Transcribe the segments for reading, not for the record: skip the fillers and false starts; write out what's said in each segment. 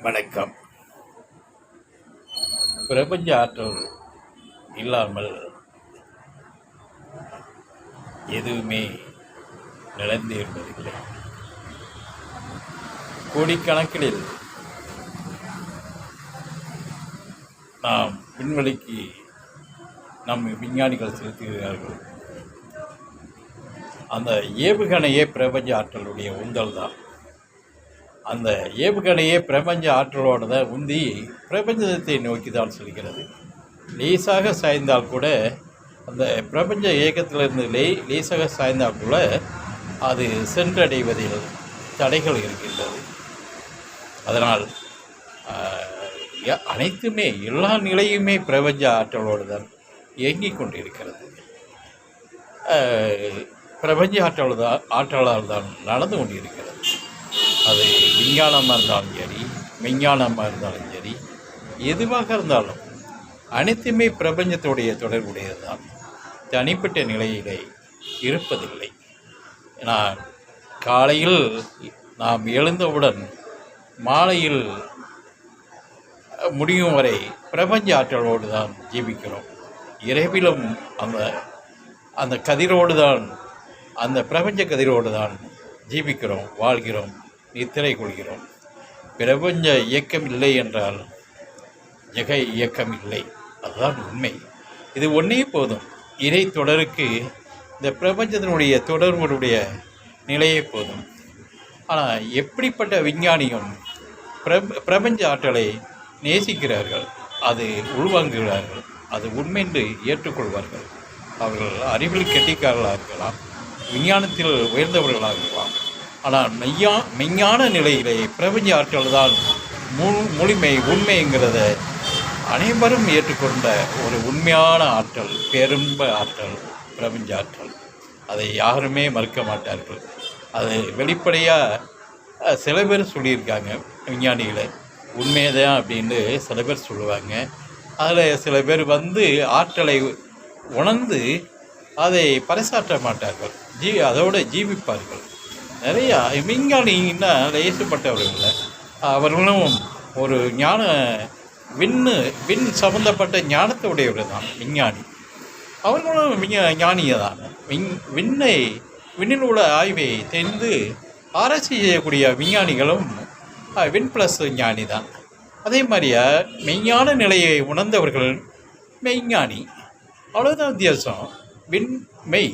வணக்கம். பிரபஞ்ச ஆற்றல் இல்லாமல் எதுவுமே நிலைந்து இருப்பதில்லை. கோடிக்கணக்கில் நாம் விண்வெளிக்கு நம் விஞ்ஞானிகள் செலுத்துகிறார்கள். அந்த ஏவுகணையே பிரபஞ்ச ஆற்றலுடைய உந்தல் தான். அந்த ஏவுகணையே பிரபஞ்ச ஆற்றலோடு தான் உந்தி பிரபஞ்சத்தை நோக்கி தான் செல்கிறது. லேசாக சாய்ந்தால் கூட அந்த பிரபஞ்ச இயக்கத்திலிருந்து லேசாக சாய்ந்தால் கூட அது சென்றடைவதில் தடைகள் இருக்கின்றது. அதனால் அனைத்துமே எல்லா நிலையுமே பிரபஞ்ச ஆற்றலோடு தான் இயங்கிக் கொண்டிருக்கிறது. பிரபஞ்ச ஆற்றலால் தான் நடந்து கொண்டிருக்கிறது. அது விஞ்ஞானமாக இருந்தாலும் சரி, மெஞ்ஞானமாக இருந்தாலும் சரி, எதுவாக இருந்தாலும் அனைத்துமே பிரபஞ்சத்துடைய தொடர்புடையது தான். தனிப்பட்ட நிலையிலே இருப்பதில்லை. நான் காலையில் நாம் எழுந்தவுடன் மாலையில் முடியும் வரை பிரபஞ்ச ஆற்றலோடு தான் ஜீவிக்கிறோம். இரவிலும் அந்த கதிரோடு தான், அந்த பிரபஞ்ச கதிரோடு தான் ஜீவிக்கிறோம், வாழ்கிறோம், நித்திரை கொள்கிறோம். பிரபஞ்ச இயக்கம் இல்லை என்றால் ஜெக இயக்கம் இல்லை. அதுதான் உண்மை. இது ஒன்றே போதும். இறை தொடருக்கு இந்த பிரபஞ்சத்தினுடைய தொடர்புடைய நிலையே போதும். ஆனால் எப்படிப்பட்ட விஞ்ஞானியும் பிரபஞ்ச ஆற்றலை நேசிக்கிறார்கள், அது உள்வாங்குகிறார்கள், அது உண்மை என்று ஏற்றுக்கொள்வார்கள். அவர்கள் அறிவில் கெட்டிக்காரர்களாக இருக்கலாம், விஞ்ஞானத்தில் உயர்ந்தவர்களாக இருக்கலாம். ஆனால் மெய்ஞான நிலையிலே பிரபஞ்ச ஆற்றல் தான் முழுமை, உண்மைங்கிறத அனைவரும் ஏற்றுக்கொண்ட ஒரு உண்மையான ஆற்றல், பெரும்ப ஆற்றல் பிரபஞ்ச ஆற்றல். அதை யாருமே மறுக்க மாட்டார்கள். அது வெளிப்படையாக சில பேர் சொல்லியிருக்காங்க விஞ்ஞானிகளை, உண்மையதான் அப்படின்னு சில பேர் சொல்லுவாங்க. அதில் சில பேர் ஆற்றலை உணர்ந்து அதை பறைசாற்ற மாட்டார்கள், அதோடு ஜீவிப்பார்கள். நிறையா விஞ்ஞானின்னா லேசுப்பட்டவர்கள், அவர்களும் ஒரு ஞான விண் சம்பந்தப்பட்ட ஞானத்தை உடையவர்கள் தான் விஞ்ஞானி. அவர்களும் ஞானியை தான். விண்ணில் உள்ள ஆய்வை தெரிந்து ஆராய்ச்சி செய்யக்கூடிய விஞ்ஞானிகளும் விண் ப்ளஸ் ஞானி தான். அதே மாதிரியா மெய்ஞான நிலையை உணர்ந்தவர்கள் மெய்ஞானி. அவ்வளோதான் வித்தியாசம். மெய்.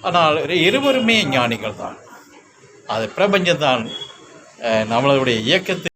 ஆனால் இருவருமே ஞானிகள் தான். அது பிரபஞ்சம்தான் நம்மளுடைய இயக்கத்தை